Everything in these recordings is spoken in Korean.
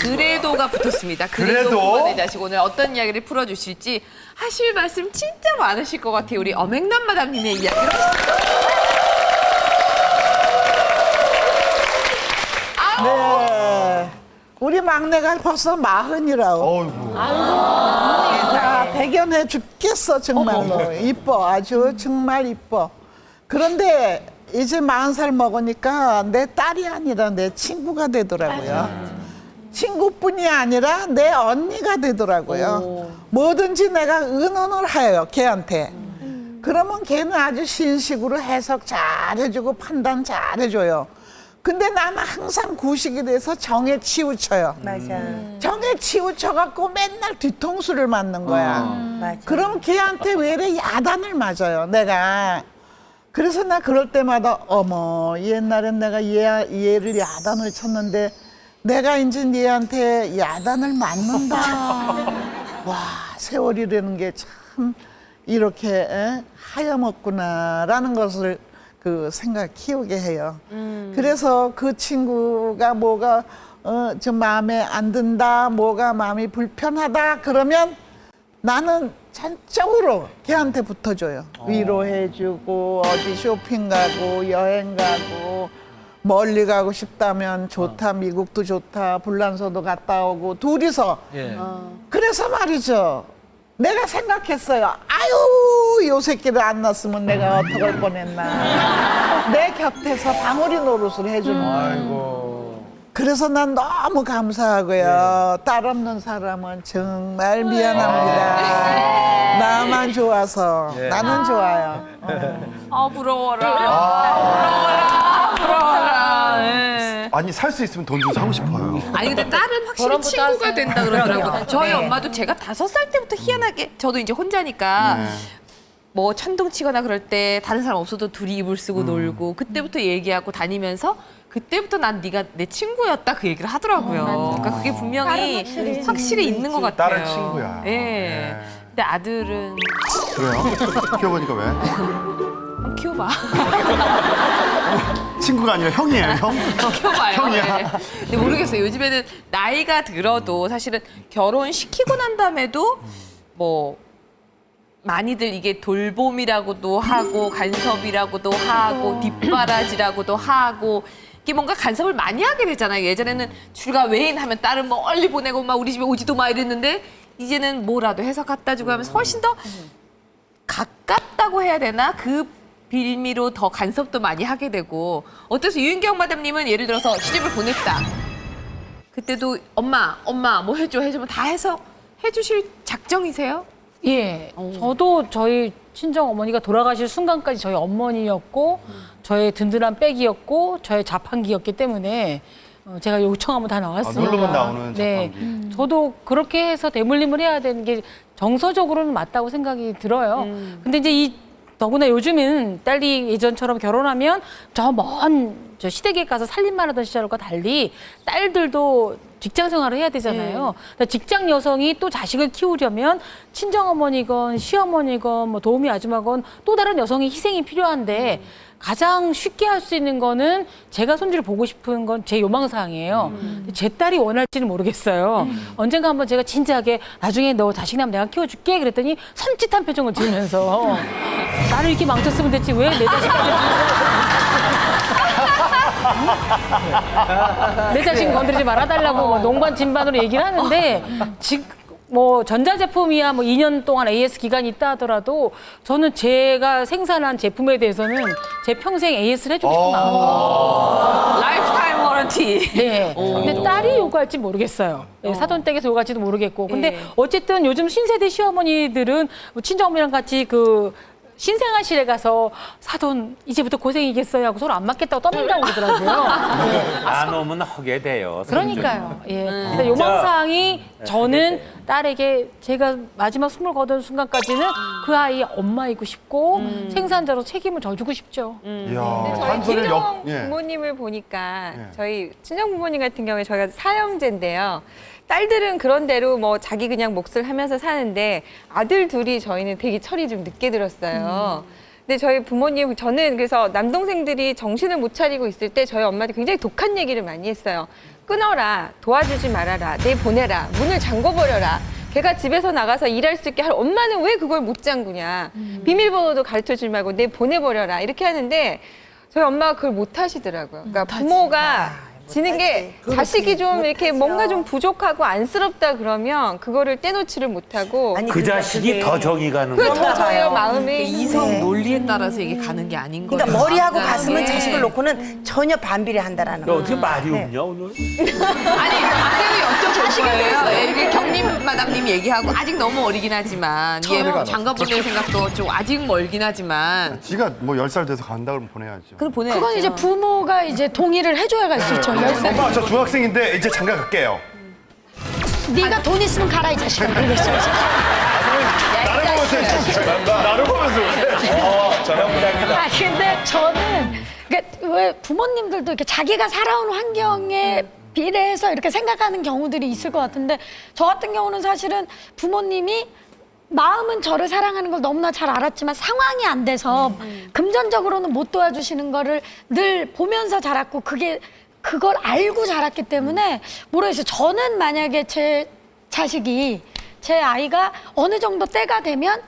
그래도가 붙었습니다. 그래도? 부모의 자식 오늘 어떤 이야기를 풀어주실지 하실 말씀 진짜 많으실 것 같아요. 우리 엄앵남 마담님의 이야기를. 네. 우리 막내가 벌써 40이라고. 어이구. 아, 대견해 죽겠어, 정말로. 이뻐, 아주 정말 이뻐. 그런데 이제 40살 먹으니까 내 딸이 아니라 내 친구가 되더라고요. 친구뿐이 아니라 내 언니가 되더라고요. 뭐든지 내가 의논을 해요, 걔한테. 그러면 걔는 아주 신식으로 해석 잘 해주고 판단 잘 해줘요. 근데 나는 항상 구식이 돼서 정에 치우쳐요. 맞아. 정에 치우쳐갖고 맨날 뒤통수를 맞는 거야. 맞아. 그럼 걔한테 왜 이래 야단을 맞아요, 내가. 그래서 나 그럴 때마다 어머, 옛날엔 내가 얘를 야단을 쳤는데 내가 이제 얘한테 야단을 맞는다. 와, 세월이라는 게 참 이렇게 하염없구나라는 것을 키우게 해요. 그래서 그 친구가 뭐가 좀 마음에 안 든다, 뭐가 마음이 불편하다 그러면 나는 전적으로 걔한테 붙어줘요. 위로해주고 어디 쇼핑 가고 여행 가고 멀리 가고 싶다면 좋다, 미국도 좋다, 불란서도 갔다 오고 둘이서. 그래서 말이죠. 내가 생각했어요. 아유, 요 새끼를 안 낳았으면 내가 어떡할 뻔했나. 내 곁에서 방울이 노릇을 해주는 거예요. 아이고. 그래서 난 너무 감사하고요. 딸 없는 사람은 정말 미안합니다. 나만 좋아서. 나는 좋아요. 부러워라. 부러워라. 네. 아니 살 수 있으면 돈 주고 사고 싶어요. 아니 근데 딸은 확실히 친구가 된다 그러더라고요. 저희 엄마도 제가 5살 때부터 희한하게 저도 이제 혼자니까 뭐 천둥 치거나 그럴 때 다른 사람 없어도 둘이 이불 쓰고 놀고 그때부터 얘기하고 다니면서 그때부터 난 네가 내 친구였다 그 얘기를 하더라고요. 그러니까 그게 분명히 확실히 있는 것 같아요. 딸은 친구야. 예. 근데 아들은 그래요? 키워보니까 왜? 한번 키워봐. 친구가 아니라 형이에요, 형? 키워봐요. 형이야. 네. 근데 모르겠어요. 요즘에는 나이가 들어도 사실은 결혼시키고 난 다음에도 뭐 많이들 이게 돌봄이라고도 하고 간섭이라고도 하고 뒷바라지라고도 하고 이게 뭔가 간섭을 많이 하게 되잖아요. 예전에는 출가 외인 하면 딸은 멀리 보내고 막 우리 집에 오지도 마 이랬는데 이제는 뭐라도 해서 갖다 주고 하면서 훨씬 더 가깝다고 해야 되나? 그 빌미로 더 간섭도 많이 하게 되고 어때서 유인경 마담님은 예를 들어서 시집을 보냈다. 그때도 엄마 뭐 해주면 다 해서 해주실 작정이세요? 예, 저도 저희 친정 어머니가 돌아가실 순간까지 저희 어머니였고 저의 든든한 백이었고 저의 자판기였기 때문에 제가 요청하면 다 나왔습니다. 누르면 나오는 네, 자판기. 저도 그렇게 해서 대물림을 해야 되는 게 정서적으로는 맞다고 생각이 들어요. 근데 이제 더구나 요즘은 딸이 예전처럼 결혼하면 저 먼 시댁에 가서 살림만 하던 시절과 달리 딸들도 직장 생활을 해야 되잖아요. 그러니까 직장 여성이 또 자식을 키우려면 친정어머니건 시어머니건 뭐 도우미 아줌마건 또 다른 여성의 희생이 필요한데 가장 쉽게 할 수 있는 거는 제가 손주를 보고 싶은 건 제 요망사항이에요. 제 딸이 원할지는 모르겠어요. 언젠가 한번 제가 진지하게 나중에 너 자식 나면 내가 키워줄게 그랬더니 섬찟한 표정을 지으면서 나를 이렇게 망쳤으면 됐지 왜 내 자식까지 내 자식 건드리지 말아달라고 뭐 농반 진반으로 얘기를 하는데 지금 뭐 전자제품이야 뭐 2년 동안 AS 기간이 있다 하더라도 저는 제가 생산한 제품에 대해서는 제 평생 AS를 해주고 싶은 마음이에요. 라이프타임 워런티. 네. 근데 딸이 요구할지 모르겠어요. 네, 사돈댁에서 요구할지도 모르겠고. 근데 어쨌든 요즘 신세대 시어머니들은 친정어머니랑 같이 신생아실에 가서 사돈 이제부터 고생이겠어요 하고 서로 안 맞겠다고 떠난다고 그러더라고요. 안 오면 하게 돼요. 그러니까요. 예. 근데 요망사항이 저는 딸에게 제가 마지막 숨을 거둔 순간까지는 그 아이의 엄마이고 싶고 생산자로 책임을 져주고 싶죠. 이야, 저희 잔소리를 친정 예. 부모님을 보니까 예. 저희 친정 부모님 같은 경우에 저희가 사형제인데요. 딸들은 그런 대로 뭐 자기 그냥 몫을 하면서 사는데 아들 둘이 저희는 되게 철이 좀 늦게 들었어요. 근데 저희 부모님, 저는 그래서 남동생들이 정신을 못 차리고 있을 때 저희 엄마한테 굉장히 독한 얘기를 많이 했어요. 끊어라, 도와주지 말아라, 내보내라, 문을 잠궈버려라. 걔가 집에서 나가서 일할 수 있게 할 엄마는 왜 그걸 못 잠그냐. 비밀번호도 가르쳐주지 말고 내보내버려라. 이렇게 하는데 저희 엄마가 그걸 못 하시더라고요. 그러니까 부모가 지는 게 자식이 좀 이렇게 뭔가 좀 부족하고 안쓰럽다 그러면 그거를 떼놓지를 못하고 아니, 그 그러니까 자식이 그게- 더 정이 가는 그게 거야. 더 저예요, 마음이. 이성 네. 논리에 따라서 이게 가는 게 아닌 거예요. 그러니까 머리하고 마음가짐에. 가슴은 자식을 놓고는 전혀 반비례한다라는 너 거. 어떻게 말이 네. 없냐 오늘? 아니, 아까도 여쭤볼 거예요. 예, 이게 경림 마담님 얘기하고 아직 너무 어리긴 하지만 예, 뭐 장가 보낼 생각도 좀 아직 멀긴 하지만 지가 뭐 10살 돼서 간다 그러면 보내야죠. 그럼 보내야죠. 그건 이제 부모가 이제 동의를 해줘야 갈 수 있죠. 열살. 엄마 저 중학생인데 이제 장가 갈게요. 네가 돈 있으면 가라 이 자식아. 그러겠어. 나를 보면서 나를 보면서 아 근데 저는 그러니까 왜 부모님들도 이렇게 자기가 살아온 환경에 비례해서 이렇게 생각하는 경우들이 있을 것 같은데 저 같은 경우는 사실은 부모님이 마음은 저를 사랑하는 걸 너무나 잘 알았지만 상황이 안 돼서 금전적으로는 못 도와주시는 거를 늘 보면서 자랐고 그걸 알고 자랐기 때문에 모르겠어요. 저는 만약에 제 자식이 제 아이가 어느 정도 때가 되면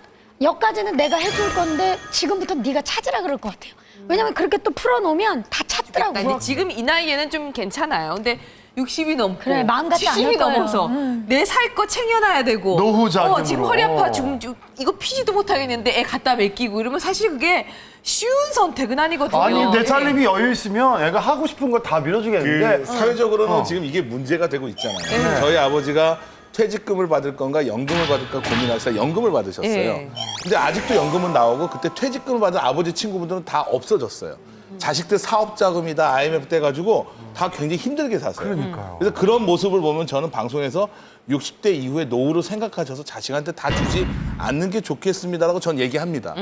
여기까지는 내가 해줄 건데 지금부터 네가 찾으라 그럴 것 같아요. 왜냐면 그렇게 또 풀어놓으면 다 찾더라고요. 근데 지금 이 나이에는 좀 괜찮아요. 근데 60이 넘고 그래, 마음 같지 않을 70이 거예요. 넘어서 내 살 거 챙겨놔야 되고 노후자금으로. 지금 허리 아파 지금 이거 피지도 못하겠는데 애 갖다 맡기고 이러면 사실 그게 쉬운 선택은 아니거든요. 아니 내 예. 살림이 여유 있으면 애가 하고 싶은 거 다 밀어주겠는데 그 사회적으로는 어. 지금 이게 문제가 되고 있잖아요. 저희 아버지가 퇴직금을 받을 건가 연금을 받을까 고민하시다 연금을 받으셨어요. 예. 근데 아직도 연금은 나오고 그때 퇴직금을 받은 아버지 친구분들은 다 없어졌어요. 자식들 사업 자금이다 IMF 때 가지고 다 굉장히 힘들게 사세요. 그러니까요. 그래서 그런 모습을 보면 저는 방송에서 60대 이후에 노후를 생각하셔서 자식한테 다 주지 않는 게 좋겠습니다라고 전 얘기합니다.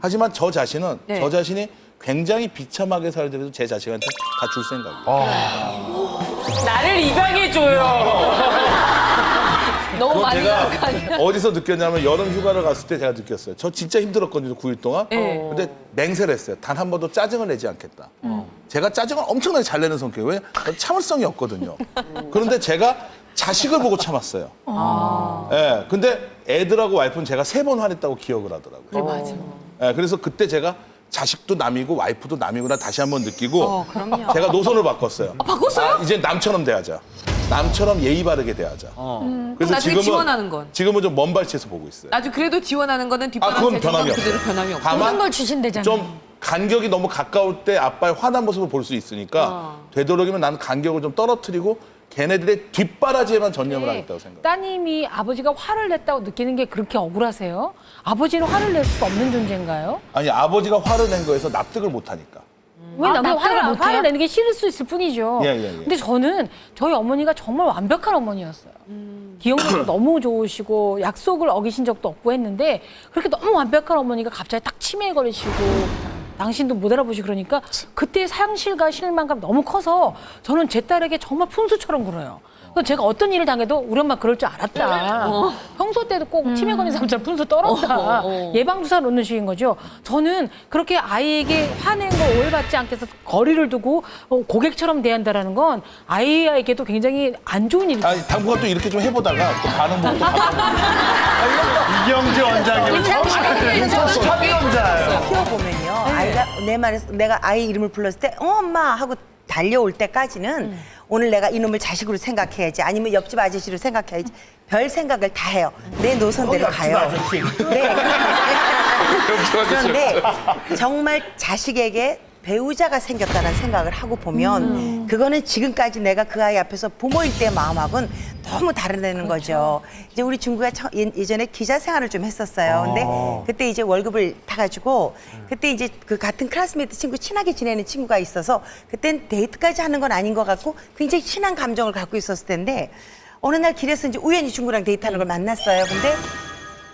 하지만 저 자신은 네. 저 자신이 굉장히 비참하게 살더라도 제 자식한테 다 줄 생각이에요. 나를 입양해줘요. 너무 그건 많이 제가 나간 거 아니야? 어디서 느꼈냐면 여름 휴가를 갔을 때 제가 느꼈어요. 저 진짜 힘들었거든요, 9일 동안. 네. 근데 맹세를 했어요. 단 한 번도 짜증을 내지 않겠다. 제가 짜증을 엄청나게 잘 내는 성격이에요. 왜? 저는 참을성이 없거든요. 그런데 제가 자식을 보고 참았어요. 예, 근데 애들하고 와이프는 제가 3번 화냈다고 기억을 하더라고요. 그래 맞아. 예, 그래서 그때 제가 자식도 남이고 와이프도 남이구나 다시 한번 느끼고 그럼요. 제가 노선을 바꿨어요. 바꿨어요? 이제 남처럼 대하자. 남처럼 예의 바르게 대하자. 그래서 나중에 지원하는 건? 지금은 좀 먼 발치에서 보고 있어요. 아주 그래도 지원하는 거는 뒷바람 그건 세우는 변함이 건 그대로 없어요. 변함이 없고. 다만 모든 걸 주신대잖아요. 좀 간격이 너무 가까울 때 아빠의 화난 모습을 볼 수 있으니까 되도록이면 나는 간격을 좀 떨어뜨리고 걔네들의 뒷바라지에만 전념을 하겠다고 생각해요. 따님이 아버지가 화를 냈다고 느끼는 게 그렇게 억울하세요? 아버지는 화를 낼 수 없는 존재인가요? 아니 아버지가 화를 낸 거에서 납득을 못 하니까. 왜 납득을 못해요? 화를 내는 게 싫을 수 있을 뿐이죠. 예, 예, 예. 근데 저는 저희 어머니가 정말 완벽한 어머니였어요. 기억력도 너무 좋으시고 약속을 어기신 적도 없고 했는데 그렇게 너무 완벽한 어머니가 갑자기 딱 치매에 걸리시고 당신도 못 알아보시고 그러니까 그때 상실과 실망감 너무 커서 저는 제 딸에게 정말 푼수처럼 굴어요. 그래서 제가 어떤 일을 당해도 우리 엄마 그럴 줄 알았다. 평소 때도 꼭 치매 걸린 사람처럼 분수 떨었다. 예방주사 놓는 식인 거죠. 저는 그렇게 아이에게 화낸 거 오해받지 않게 해서 거리를 두고 고객처럼 대한다라는 건 아이에게도 굉장히 안 좋은 일이죠. 아니 당분간 또 이렇게 좀 해보다가 또 반응 보고 또 이경재 원장님 탑이 원자예요. 키워보면요. 아이가 내 말에서 내가 아이 이름을 불렀을 때 엄마 하고 달려올 때까지는 오늘 내가 이놈을 자식으로 생각해야지 아니면 옆집 아저씨로 생각해야지 별 생각을 다 해요. 내 노선대로 가요. 네. 그런데 정말 자식에게 배우자가 생겼다는 생각을 하고 보면 그거는 지금까지 내가 그 아이 앞에서 부모일 때의 마음하고는 너무 다르다는 거죠. 이제 우리 중구가 예전에 기자 생활을 좀 했었어요. 근데 그때 이제 월급을 타가지고 그때 이제 그 같은 클래스메이트 친구 친하게 지내는 친구가 있어서 그땐 데이트까지 하는 건 아닌 것 같고 굉장히 친한 감정을 갖고 있었을 텐데 어느 날 길에서 이제 우연히 중구랑 데이트하는 걸 만났어요. 근데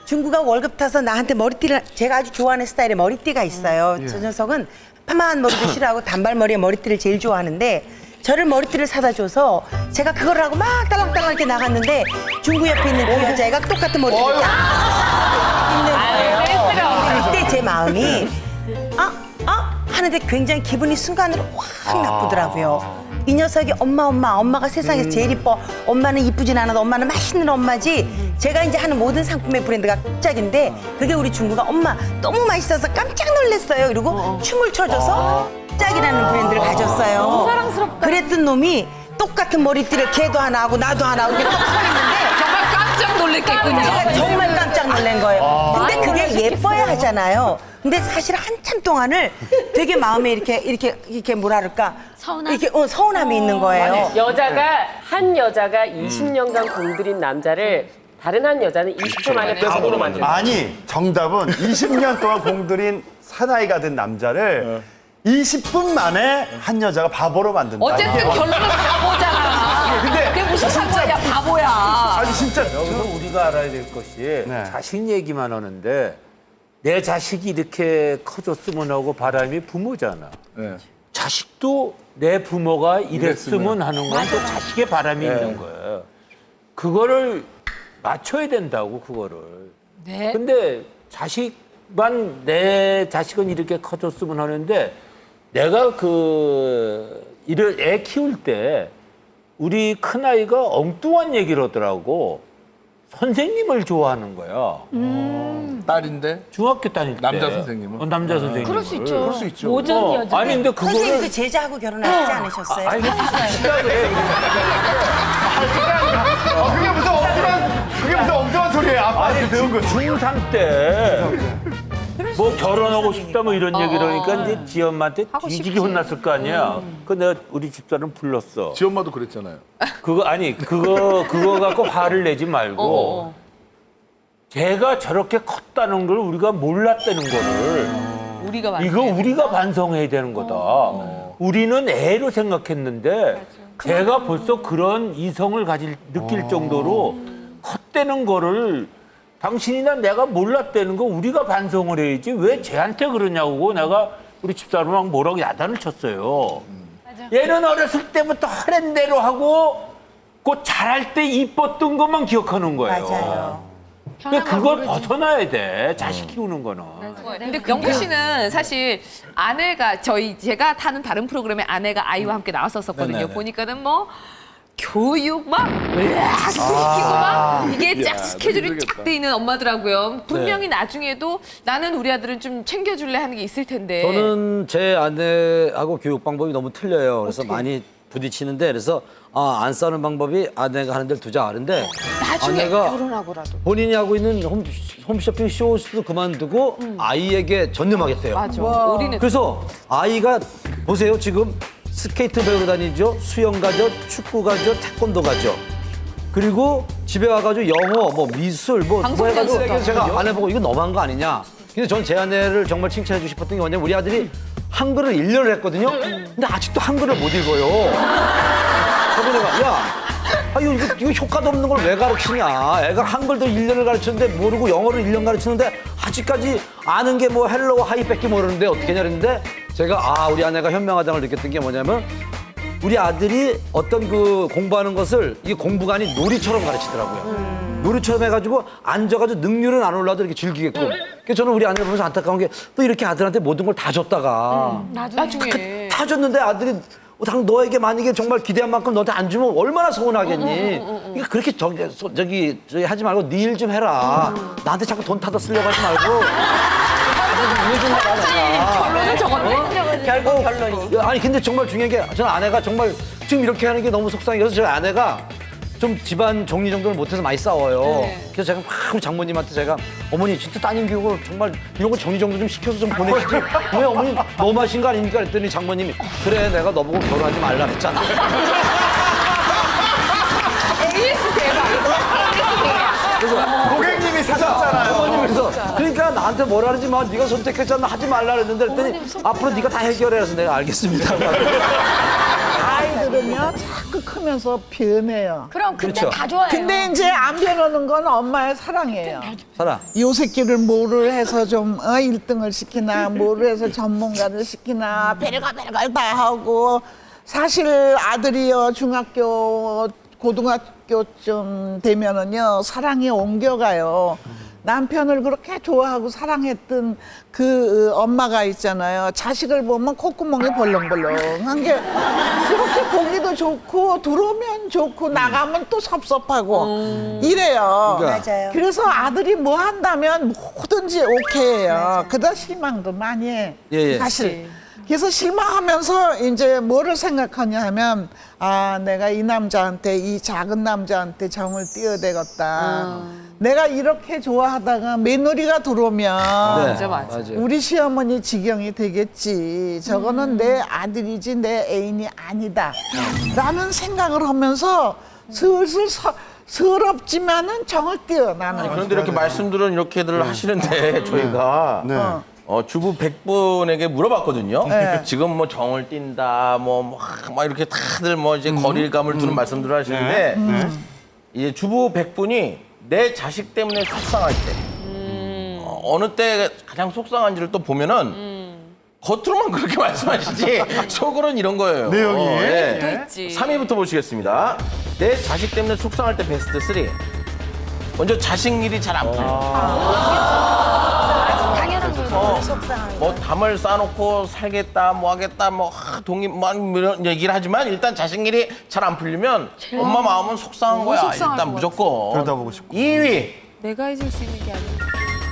중구가 월급 타서 나한테 머리띠를 제가 아주 좋아하는 스타일의 머리띠가 있어요. 저 녀석은 파마한 머리도 싫어하고 단발머리에 머리띠를 제일 좋아하는데 저를 머리띠를 사다 줘서 제가 그걸 하고 막 딸랑딸랑 이렇게 나갔는데 중구 옆에 있는 그 여자애가 똑같은 머리띠를 딱 있는 거예요. 그때 제 마음이 하는데 굉장히 기분이 순간으로 확 나쁘더라고요. 이 녀석이 엄마가 세상에서 제일 이뻐. 엄마는 이쁘진 않아도 엄마는 맛있는 엄마지. 제가 이제 하는 모든 상품의 브랜드가 짝인데 그게 우리 중구가 엄마 너무 맛있어서 깜짝 놀랐어요. 이러고 춤을 춰줘서 짝이라는 브랜드를 가졌어요. 너무 사랑스럽다. 그랬던 놈이 똑같은 머리띠를 걔도 하나 하고 나도 하나 하고 이렇게 딱 서 있는데 정말 깜짝 놀랐겠군요. 제가 정말 깜짝 놀란 거예요. 근데 그게 예뻐야 하잖아요. 근데 사실 한참 동안을 되게 마음에 이렇게 뭐라 그럴까? 서운함? 이렇게 서운함이 있는 거예요. 한 여자가 20년간 공들인 남자를 다른 한 여자는 20초 만에 바보로 만든다. 아니, 정답은 20년 동안 공들인 사나이가 된 남자를 20분 만에 한 여자가 바보로 만든다. 어쨌든 결론은 바보잖아. 근데 그게 무슨 상관이야, 바보야. 아니 진짜 여기서 우리가 알아야 될 것이 자식 얘기만 하는데 내 자식이 이렇게 커졌으면 하고 바람이 부모잖아. 네. 자식도 내 부모가 이랬으면 하는 건 또 자식의 바람이 있는 거예요. 그거를 맞춰야 된다고, 그거를. 네. 근데 자식만, 내 자식은 이렇게 커졌으면 하는데 내가 애 키울 때 우리 큰아이가 엉뚱한 얘기를 하더라고. 선생님을 좋아하는 거야. 딸인데 중학교 다닐 때. 남자 선생님을? 남자 선생님을. 그럴 수 있죠. 그럴 수 있죠. 모전 여자. 아니, 근데 선생님도 그거를. 제자하고 결혼하시지 않으셨어요? 아니, 진짜 그래. 그게 무슨 엉뚱한 소리예요. 아빠한테 배운 거. 중3 때. 뭐 결혼하고 싶다 뭐 이런 얘기를 하니까 이제 지 엄마한테 뒤지게 혼났을 거 아니야. 그 내가 우리 집사람 불렀어. 지 엄마도 그랬잖아요. 그거 갖고 화를 내지 말고 제가 저렇게 컸다는 걸 우리가 몰랐다는 거를 이거 우리가 반성해야 되는 거다. 우리는 애로 생각했는데 제가 벌써 그런 이성을 느낄 정도로 컸다는 거를 당신이나 내가 몰랐다는 거 우리가 반성을 해야지 왜 쟤한테 그러냐고 내가 우리 집사람하고 뭐라고 야단을 쳤어요. 얘는 어렸을 때부터 하랜 대로 하고 그 잘할 때 이뻤던 것만 기억하는 거예요. 맞아요. 근데 그걸 벗어나야 돼. 자식 키우는 거는. 근데 영구 씨는 사실 아내가 제가 타는 다른 프로그램에 아내가 아이와 함께 나왔었거든요. 네네네. 보니까는 뭐 교육 막 으악 시키고 막 이게 쫙 스케줄이 쫙 돼 있는 엄마더라고요. 분명히 나중에도 나는 우리 아들은 좀 챙겨줄래 하는 게 있을 텐데. 저는 제 아내하고 교육 방법이 너무 틀려요. 그래서 많이 부딪히는데 그래서 안 싸는 방법이 아내가 하는 데를 두자 하는데 나중에 아내가 결혼하고라도. 본인이 하고 있는 홈쇼핑 쇼호스도 그만두고 아이에게 전념하겠대요. 맞아. 우리는 그래서 아이가 보세요 지금 스케이트 배우러 다니죠, 수영 가죠, 축구 가죠, 태권도 가죠. 그리고 집에 와가지고 영어, 뭐 미술, 뭐 해가지고 그래서 제가 아내 보고 이거 너무한 거 아니냐. 근데 전 제 아내를 정말 칭찬해주고 싶었던 게 뭐냐면 우리 아들이 한글을 1년을 했거든요. 근데 아직도 한글을 못 읽어요. 그래서 내가 이거 효과도 없는 걸 왜 가르치냐. 애가 한글도 1년을 가르쳤는데 모르고 영어를 1년 가르치는데 아직까지 아는 게 뭐 헬로우 하이밖에 모르는데 어떻게 하냐 그랬는데 제가 우리 아내가 현명하다는 걸 느꼈던 게 뭐냐면 우리 아들이 어떤 그 공부하는 것을 이게 공부가 아닌 놀이처럼 가르치더라고요. 놀이처럼 해가지고 앉아가지고 능률은 안 올라도 이렇게 즐기게끔. 그래서 저는 우리 아내를 보면서 안타까운 게 또 이렇게 아들한테 모든 걸 다 줬다가 나중에 다 줬는데 아들이 당 너에게 만약에 정말 기대한 만큼 너한테 안 주면 얼마나 서운하겠니? 그러니까 그렇게 저기 하지 말고 네 일 좀 해라. 나한테 자꾸 돈 타다 쓰려고 하지 말고. 결론은 저건데. 결국 결론이. 아니 근데 정말 중요한 게 저는 아내가 정말 지금 이렇게 하는 게 너무 속상해서 저희 아내가 좀 집안 정리 정돈을 못해서 많이 싸워요. 그래서 제가 막 우리 장모님한테 제가 어머니 진짜 따님 교육을 정말 이런 거 정리 정돈 좀 시켜서 좀 보내주지. 왜 어머니 너무 하신 거 아닙니까? 그랬더니 장모님이 그래 내가 너보고 결혼하지 말라 그랬잖아. AS 대박. 고객님이 사셨잖아요. 어머님 그래서 그러니까 나한테 뭐라 그러지 마. 네가 선택했잖아. 하지 말라 그랬는데 그랬더니 앞으로 네가 다 해결해. 그래서 내가 알겠습니다. 아이들은요 자꾸 크면서 변해요. 그럼 그때 그렇죠. 다 좋아요. 근데 이제 안 변하는 건 엄마의 사랑이에요. 사랑. 요 새끼를 뭐를 해서 좀 1등을 시키나 뭐를 해서 전문가를 시키나 별걸 다 하고 사실 아들이요 중학교 고등학교쯤 되면은요 사랑이 옮겨가요. 남편을 그렇게 좋아하고 사랑했던 그 엄마가 있잖아요. 자식을 보면 콧구멍이 벌렁벌렁한 게 그렇게 보기도 좋고 들어오면 좋고 나가면 또 섭섭하고 이래요. 맞아요. 그래서 아들이 뭐 한다면 뭐든지 오케이예요. 그다 실망도 많이 해. 예. 사실. 그래서 실망하면서 이제 뭐를 생각하냐 하면 아 내가 이 남자한테 이 작은 남자한테 정을 띄어대겠다. 내가 이렇게 좋아하다가 며느리가 들어오면 맞아. 맞아요. 우리 시어머니 지경이 되겠지. 저거는 내 아들이지 내 애인이 아니다. 라는 생각을 하면서 슬슬 서럽지만은 정을 띄어 나는. 그런데 이렇게 말씀들은 이렇게들 하시는데 저희가 네. 주부 100분에게 물어봤거든요. 네. 지금 뭐 정을 띈다, 막 이렇게 다들 뭐 이제 거리감을 두는 말씀들을 하시는데 이제 주부 100분이 내 자식 때문에 속상할 때 어느 때 가장 속상한지를 또 보면은 겉으로만 그렇게 말씀하시지 속으로는 이런 거예요. 내용이. 네. 있지. 3위부터 보시겠습니다. 내 자식 때문에 속상할 때 베스트 3. 먼저 자식 일이 잘 안 풀려. 당연한 거예요. 뭐 담을 쌓아놓고 살겠다, 뭐 하겠다, 독립 이런 얘기를 하지만 일단 자식 일이 잘 안 풀리면 엄마 마음은 속상한 거야. 속상할 일단 것 무조건. 들여다보고 싶고. 2위. 내가 해줄 수 있는 게 아니야.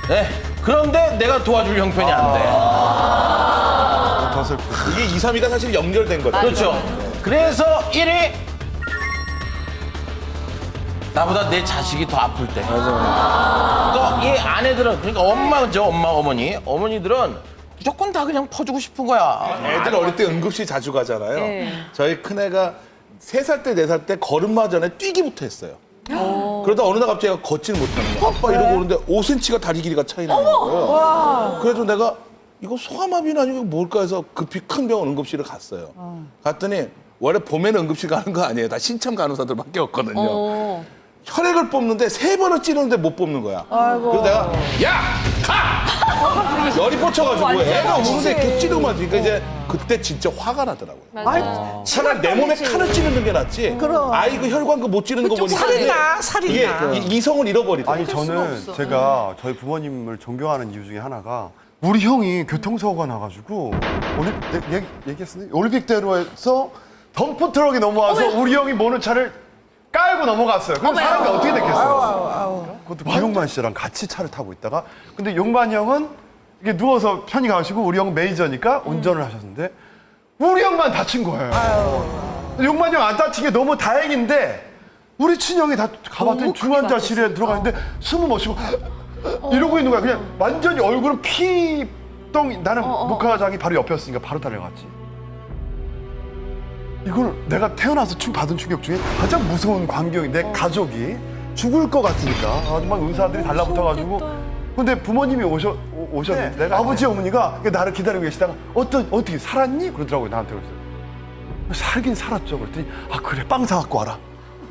네. 그런데 내가 도와줄 형편이 안 돼. 더 슬프고. 이게 2, 3위가 사실 연결된 거죠. 그렇죠. 그래서 1위. 나보다 내 자식이 더 아플 때. 그러니까 이 아내들은 그러니까 엄마죠, 어머니들은 무조건 다 그냥 퍼주고 싶은 거야. 애들 어릴 때 응급실 자주 가잖아요. 네. 저희 큰애가 3살 때, 4살 때 걸음마 전에 뛰기부터 했어요. 그러다 어느 날 갑자기 걷지를 못하는 거야. 아빠 이러고 오는데 5cm가 다리 길이가 차이 나는 거예요. 그래서 내가 이거 소아마비는 아니고 뭘까 해서 급히 큰 병원 응급실을 갔어요. 갔더니 원래 봄에는 응급실 가는 거 아니에요. 다 신참 간호사들밖에 없거든요. 혈액을 뽑는데 3번을 찌르는데 못 뽑는 거야. 그래서 내가 야! 가! 열이 뻗쳐가지고 애가 우는데 이렇게 찌르면 그러니까 이제 그때 진짜 화가 나더라고요. 차라리 내 몸에 칼을 찌르는 게 낫지. 그럼. 아이 그 혈관 그 못 찌르는 거 보니까 살이 이게 나. 이성을 잃어버리더라고요. 아니 저는 제가 저희 부모님을 존경하는 이유 중에 하나가 우리 형이 교통사고가 나가지고 얘기했었는데 올림픽대로에서 덤프트럭이 넘어와서 우리 형이 모는 차를 깔고 넘어갔어요. 그럼 사람이 어떻게 됐겠어요? 그것도 박용만 씨랑 같이 차를 타고 있다가 근데 용만 형은 이게 누워서 편히 가시고 우리 형은 매니저니까 운전을 하셨는데 우리 형만 다친 거예요. 용만 형 안 다친 게 너무 다행인데 우리 친형이 다 가봤더니 중환자실에 들어가는데 숨을 못 쉬고 이러고 있는 거야. 그냥 완전히 얼굴은 피똥 나는 목화장이 바로 옆이었으니까 바로 달려갔지. 이걸 내가 태어나서 받은 충격 중에 가장 무서운 광경이 내 가족이 죽을 것 같으니까 막 의사들이 달라붙어가지고 근데 부모님이 오셨는데 내가 아버지 어머니가 나를 기다리고 계시다가 어떻게 살았니? 그러더라고요. 나한테 그랬어요. 살긴 살았죠. 그랬더니 아 그래 빵 사갖고 와라.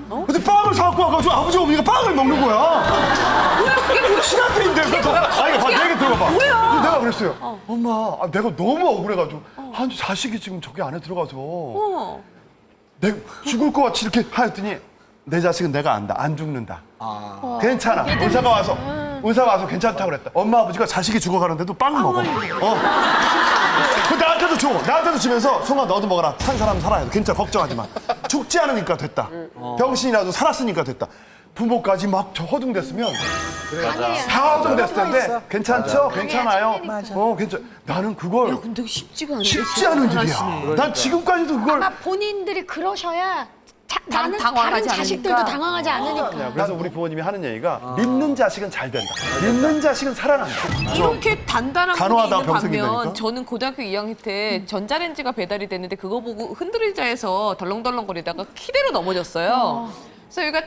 근데 빵을 사갖고 와가지고 아버지 어머니가 빵을 먹는 거야. 그게 시간대인데 아니 봐, 내 얘기 들어봐. 뭐야? 내가 그랬어요. 엄마 내가 너무 억울해가지고 아니 자식이 지금 저기 안에 들어가서 내가 죽을 것 같이 이렇게 하였더니 내 자식은 내가 안다. 안 죽는다. 괜찮아. 의사가 와서 괜찮다고 그랬다. 엄마 아버지가 자식이 죽어가는데도 빵 먹어. 그 나한테도 줘. 나한테도 주면서 송아 너도 먹어라. 산 사람 살아야 돼. 괜찮아. 걱정하지 마. 죽지 않으니까 됐다. 병신이라도 살았으니까 됐다. 부모까지 막 저 허둥댔으면 다 허둥댔을 텐데 괜찮죠? 괜찮아요. 괜찮. 나는 그걸 근데 쉽지가 않네. 쉽지 않은 일이야. 난 지금까지도 그걸 아마 본인들이 그러셔야 나는 당황하지 다른 자식들도 않으니까. 당황하지 않으니까. 그래서 우리 부모님이 하는 얘기가 믿는 자식은 잘 된다. 믿는 자식은 살아난다. 이렇게 단단한 분이 간호하다가 있는 병 생긴다니까? 반면 저는 고등학교 2학년 때 전자레인지가 배달이 됐는데 그거 보고 흔들리자 해서 덜렁덜렁거리다가 키대로 넘어졌어요. 그래서 여기가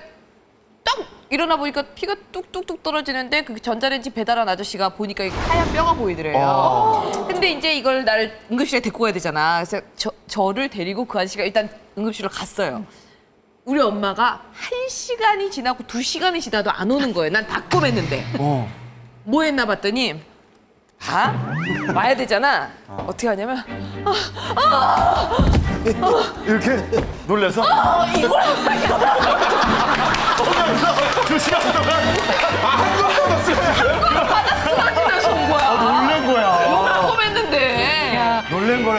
딱 일어나 보니까 피가 뚝뚝뚝 떨어지는데 그 전자레인지 배달한 아저씨가 보니까 이게 하얀 뼈가 보이더래요. 근데 이제 이걸 나를 응급실에 데리고 가야 되잖아. 그래서 저를 데리고 그 아저씨가 일단 응급실로 갔어요. 우리 엄마가 1시간이 지나고 2시간이 지나도 안 오는 거예요. 난 다 꼬맸는데. 뭐 했나 봤더니 와야 되잖아. 어떻게 하냐면 이렇게 놀래서 이걸 오면서 2시간 동안 한국어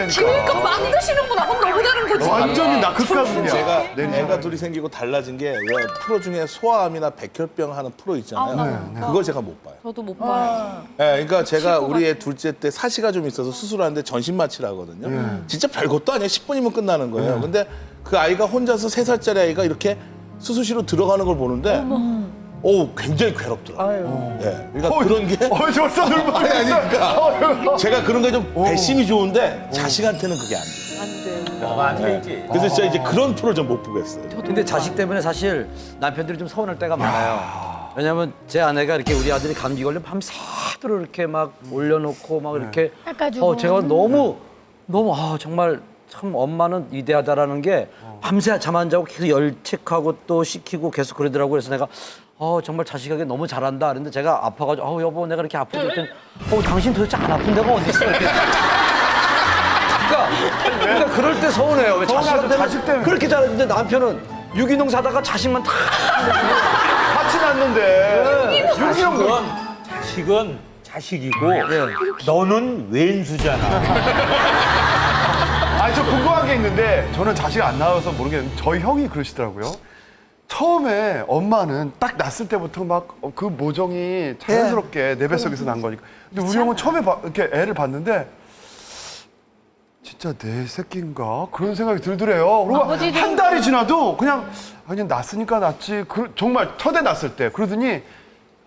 기울니까 막 드시는 분하고 너무 다른 거지. 완전히 나 극과극이야. 제가 애가 둘이 생기고 달라진 게 왜 프로 중에 소아암이나 백혈병 하는 프로 있잖아요. 그걸 제가 못 봐요. 저도 못 봐요. 네, 그러니까 제가 우리 애 둘째 때 사시가 좀 있어서 수술하는데 전신마취를 하거든요. 진짜 별것도 아니에요. 10분이면 끝나는 거예요. 근데 그 아이가 혼자서 3살짜리 아이가 이렇게 수술실로 들어가는 걸 보는데 굉장히 괴롭더라고요. 예, 그러니까 그런 게 벌써 아니 그러니까 제가 그런 게 좀 배심이 좋은데 자식한테는 그게 안 돼요. 안 되지. 그래서 진짜 이제 그런 프로 좀 못 보겠어요. 근데 자식 때문에 사실 남편들이 좀 서운할 때가 많아요. 왜냐면 제 아내가 이렇게 우리 아들이 감기 걸리면 밤새도록 이렇게 막 올려놓고 막 이렇게 깎아주고. 제가 너무 정말 참 엄마는 위대하다라는 게 밤새 잠 안 자고 계속 열 체크하고 또 시키고 계속 그러더라고요. 그래서 내가 정말 자식에게 너무 잘한다. 그런데 제가 아파가지고 여보 내가 이렇게 아프지 그랬더니 당신 도대체 안 아픈 데가 어디 있어? 이렇게. 그러니까 그럴 때 서운해요. 왜 자식 때문에. 그렇게 잘했는데 남편은 유기농 사다가 자식만 다 같이 낳는데. 자식은 자식이고 너는 왼수잖아. 아니 저 궁금한 게 있는데 저는 자식 안 낳아서 모르겠는데 저희 형이 그러시더라고요. 처음에 엄마는 딱 낳았을 때부터 막 그 모정이 자연스럽게 내 뱃속에서 난 거니까. 근데 우리 형은 처음에 이렇게 애를 봤는데 진짜 내 새끼인가 그런 생각이 들더래요. 그리고 한 달이 지나도 그냥 낳았으니까 낳지. 정말 첫애 낳았을 때 그러더니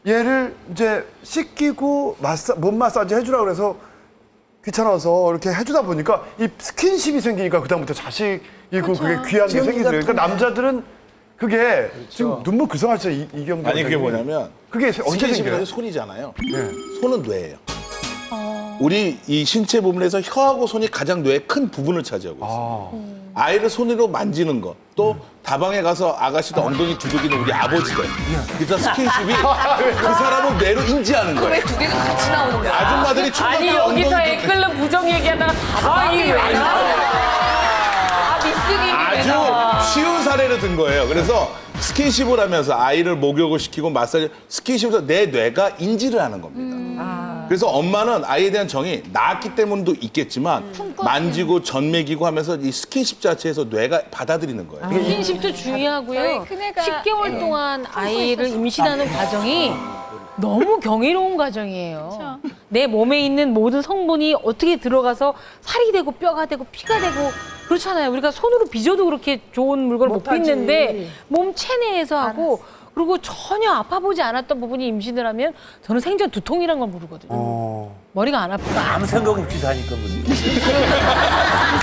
얘를 이제 씻기고 몸 마사지 해주라 그래서 귀찮아서 이렇게 해주다 보니까 이 스킨십이 생기니까 그다음부터 자식이고 그게 귀한 게 생기더라고요. 그러니까 남자들은 그게 지금 눈물 글썽하시죠 이경규. 아니 그게 뭐냐면 그게 언제 생겨요? 손이잖아요. 손은 뇌예요. 우리 이 신체 부분에서 혀하고 손이 가장 뇌의 큰 부분을 차지하고 있어요. 아이를 손으로 만지는 것, 또 다방에 가서 아가씨도 엉덩이 두들기는 우리 아버지들. 그래서 스킨십이 그 사람은 뇌로 인지하는 거예요. 왜 두 개가 같이 나오는 거야? 아줌마들이 초등학교 아니 여기서 엉덩이 애 끓는 부정 얘기하다가 다방이 왜 나와? 미스기 아주 쉬운 사례를 든 거예요. 그래서 스킨십을 하면서 아이를 목욕을 시키고 마사지 스킨십에서 내 뇌가 인지를 하는 겁니다. 그래서 엄마는 아이에 대한 정이 낳았기 때문도 있겠지만 만지고 전 먹이고 하면서 이 스킨십 자체에서 뇌가 받아들이는 거예요. 스킨십도 중요하고요. 저희 큰애가 10개월 동안 아이를 임신하는 과정이 너무 경이로운 과정이에요. 내 몸에 있는 모든 성분이 어떻게 들어가서 살이 되고 뼈가 되고 피가 되고 그렇잖아요. 우리가 손으로 빚어도 그렇게 좋은 물건을 못 빚는데 몸 체내에서 하고 그리고 전혀 아파 보지 않았던 부분이 임신을 하면 저는 생전 두통이란 걸 모르거든요. 머리가 안 아프다. 아무 생각 없이 사니까 그러지.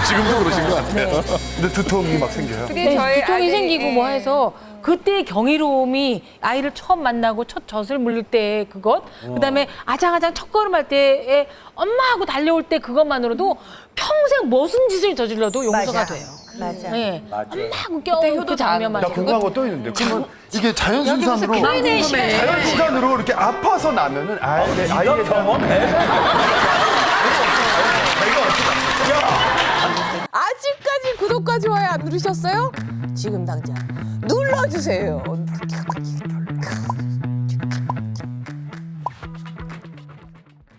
지금도 그러신 것 같아요. 근데 두통이 막 생겨요. 근데 저희 두통이 아들이, 생기고 뭐 해서 그때의 경이로움이 아이를 처음 만나고 첫 젖을 물릴 때 그것 그다음에 아장아장 첫걸음할 때에 엄마하고 달려올 때 그것만으로도 평생 무슨 짓을 저질러도 용서가 돼요. 맞아. 네. 맞아. 엄마하고 껴온 그 장면만. 나 궁금한 거 또 있는데 그러면 이게 자연순산으로 자연순산으로 이렇게 아파서 나면은 아이에 대한 아직까지 구독과 좋아요 안 누르셨어요? 지금 당장 눌러주세요.